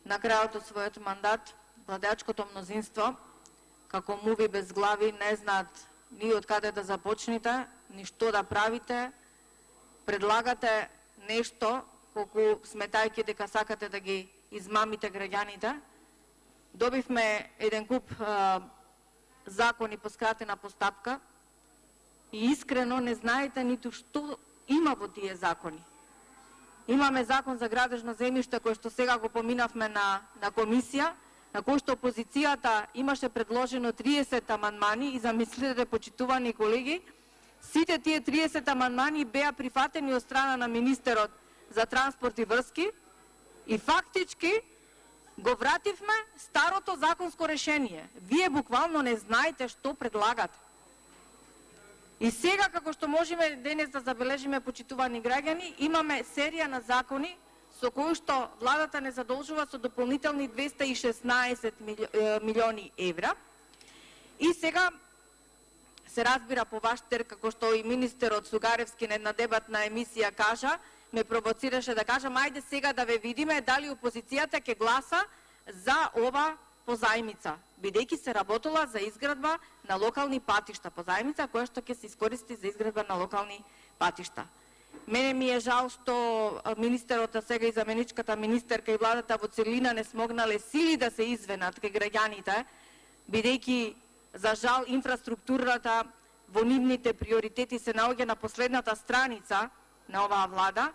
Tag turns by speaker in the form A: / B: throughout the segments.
A: на крајот од својот мандат владеачкото мнозинство, како муви без глави, не знаат ни од каде да започнете, ни што да правите, предлагате нешто колку сметајќи дека сакате да ги измамите граѓаните. Добивме еден куп закони по скратена постапка и искрено не знаете ниту што има во тие закони. Имаме закон за градежно земјиште кој што сега го поминавме на комисија, на кој што опозицијата имаше предложено 30 амандмани и замислете, почитувани колеги, сите тие 30 амандмани беа прифатени од страна на министерот за транспорт и врски и фактички го вративме старото законско решение. Вие буквално не знаете што предлагате. И сега, како што можеме денес да забележиме, почитувани граѓани, имаме серија на закони со кои што владата не задолжува со дополнителни 216 милиони евра. И сега се разбира по ваш тер, како што и министерот Сугаревски на една дебатна емисија кажа, ме провоцираше да кажам, ајде сега да ве видиме дали опозицијата ќе гласа за ова позајмица, бидејќи се работела за изградба на локални патишта, позајмица која што ќе се искористи за изградба на локални патишта. Мене ми е жал што министерот, а сега и заменичката министерка и владата во целина не смогнале сили да се извенат кај граѓаните, бидејќи за жал инфраструктурата во нивните приоритети се наоѓа на последната страница на оваа влада,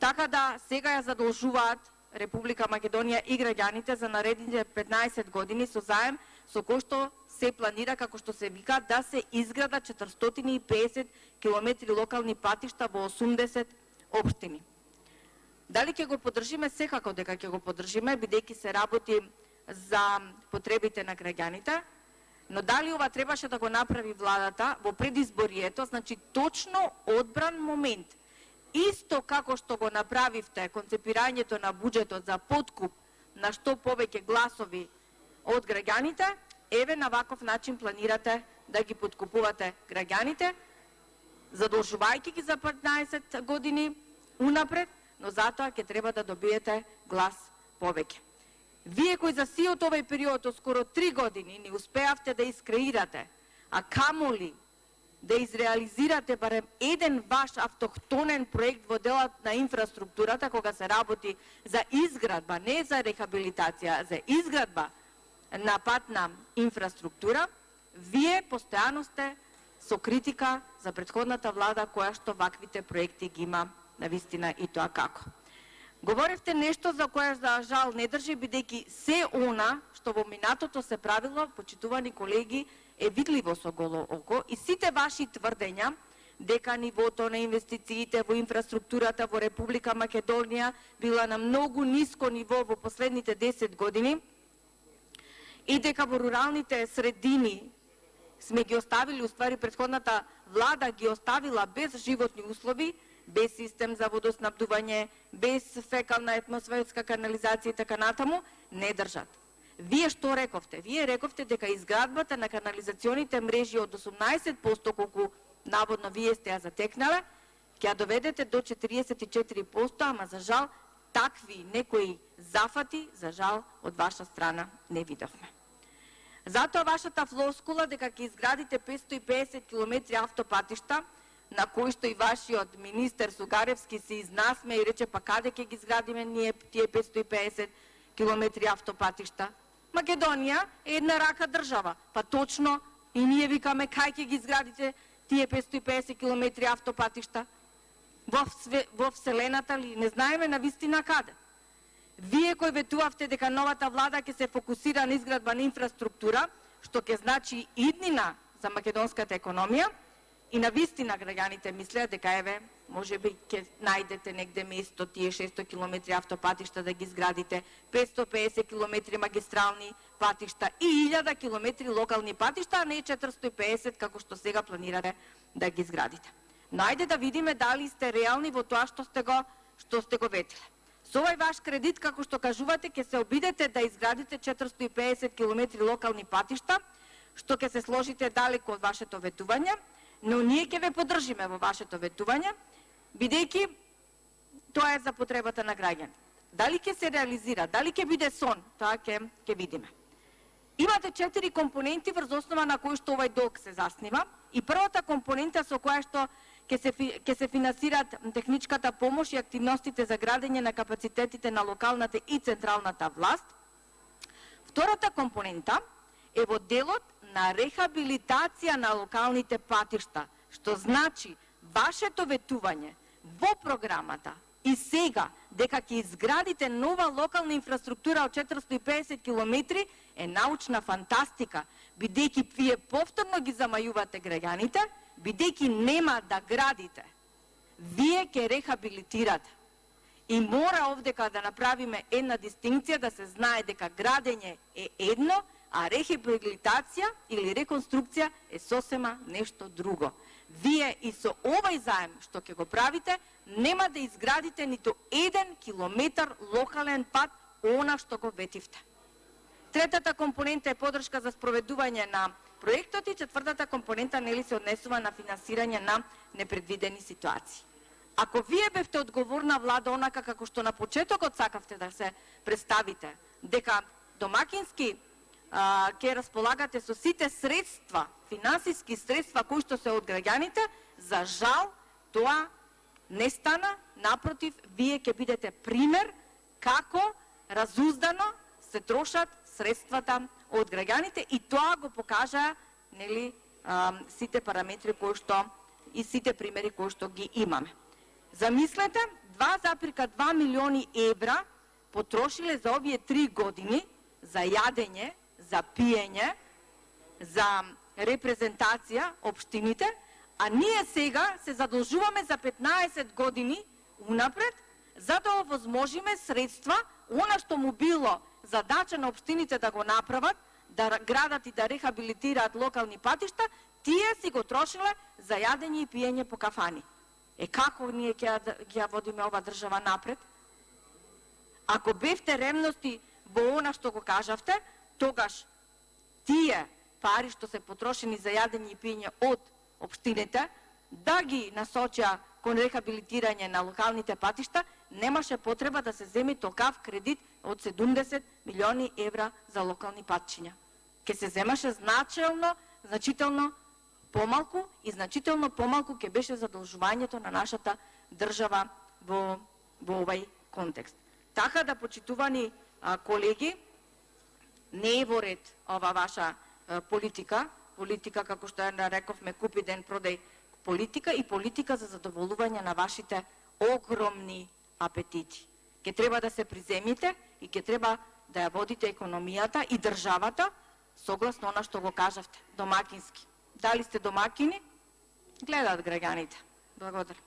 A: така да сега ја задолжуваат Република Македонија и граѓаните за наредните 15 години со заем со кој што се планира, како што се вика, да се изграда 450 километри локални патишта во 80 општини. Дали ќе го поддржиме? Секако дека ќе го поддржиме, бидејќи се работи за потребите на граѓаните, но дали ова требаше да го направи владата во предизборието, значи точно одбран момент, исто како што го направивте концепирањето на буџетот за подкуп на што повеќе гласови од граѓаните, еве на ваков начин планирате да ги подкупувате граѓаните, задолжувајќи ги за 15 години унапред, но затоа ќе треба да добиете глас повеќе. Вие кои за сиот овој период од скоро 3 години не успеавте да искреирате, а камоли да изреализирате барем еден ваш автохтонен проект во делот на инфраструктурата, кога се работи за изградба, не за рехабилитација, за изградба на патна инфраструктура, вие постојано сте со критика за претходната влада која што ваквите проекти ги има навистина и тоа како. Говоревте нешто за кое за жал не држи, бидејќи се она што во минатото се правило, почитувани колеги, е видливо со голо око и сите ваши тврдења дека нивото на инвестициите во инфраструктурата во Република Македонија била на многу ниско ниво во последните 10 години и дека во руралните средини сме ги оставили, уствари претходната влада ги оставила без животни услови, без систем за водоснабдување, без фекална атмосферска канализација и така натаму, не држат. Вие што рековте? Вие рековте дека изградбата на канализационите мрежи од 18% колку наводно вие сте ја затекнале, ќе ја доведете до 44%, ама за жал такви некои зафати, за жал од ваша страна не видовме. Затоа вашата флоскула дека ќе изградите 550 километри автопатишта, на кој што и вашиот министер Сугаревски се изнасме и рече па каде ќе ги изградиме ние тие 550 километри автопатишта? Македонија е една рака држава, па точно и ние викаме кај ќе ги изградите тие 550 километри автопатишта? Во вселената ли? Не знаеме на вистина каде. Вие кои ветувавте дека новата влада ќе се фокусира на изградба на инфраструктура, што ќе значи иднина за македонската економија, и на вистина граѓаните мислеа дека еве, можеби ќе најдете негде место тие 600 километри автопатишта да ги изградите, 550 километри магистрални патишта и 1000 километри локални патишта, а не 450 како што сега планирате да ги изградите. Но ајде да видиме дали сте реални во тоа што сте го ветиле. Со овој ваш кредит, како што кажувате, ќе се обидете да изградите 450 километри локални патишта, што ќе се сложите далеко од вашето ветување, но ние ќе ве поддржиме во вашето ветување, бидејќи тоа е за потребата на граѓани. Дали ќе се реализира, дали ќе биде сон, тоа ќе видиме. Имате 4 компоненти врз основа на кои што овај долг се заснива и првата компонента со која што ќе се финансираат техничката помош и активностите за градење на капацитетите на локалната и централната власт. Втората компонента е во делот на рехабилитација на локалните патишта, што значи вашето ветување во програмата и сега дека ќе изградите нова локална инфраструктура од 450 километри е научна фантастика, бидејќи вие повторно ги замајувате граѓаните, бидејќи нема да градите, вие ќе рехабилитирате. И мора овдека да направиме една дистинкција да се знае дека градење е едно, а рехабилитација или реконструкција е сосема нешто друго. Вие и со овај заем што ќе го правите, нема да изградите ниту 1 километар локален пат, она што го ветивте. Третата компонента е поддршка за спроведување на проектот и четвртата компонента нели се однесува на финансирање на непредвидени ситуации. Ако вие бевте одговорна влада онака како што на почетокот сакавте да се представите, дека домакински ќе располагате со сите средства, финансиски средства кои што се од граѓаните, за жал тоа не стана, напротив, вие ќе бидете пример како разуздано се трошат средствата од граѓаните и тоа го покажа нели сите параметри кои што и сите примери кои што ги имаме. Замислете, 2,2 милиони евра потрошиле за овие 3 години за јадење, за пиење, за репрезентација општините, а ние сега се задолжуваме за 15 години унапред за да овозможиме средства, она што му било задача на општините да го направат, да градат и да рехабилитираат локални патишта, тие си го трошиле за јадење и пиење по кафани. Како ние ќе ја водиме ова држава напред? Ако бевте ревности во она што го кажавте, тогаш тие пари што се потрошени за јадење и пиење од општините, да ги насочија кон рехабилитирање на локалните патишта, немаше потреба да се земе толкав кредит од 70 милиони евра за локални патчиња. Ке се земаше значително помалку и значително помалку ќе беше задолжувањето на нашата држава во овај контекст. Така да, почитувани колеги, не е во ред ова ваша политика како што ја нарековме купи ден продај политика и политика за задоволување на вашите огромни апетити. Ке треба да се приземите и ке треба да ја водите економијата и државата согласно она што го кажавте, домакински. Дали сте домакини? Гледаат граѓаните. Благодарам.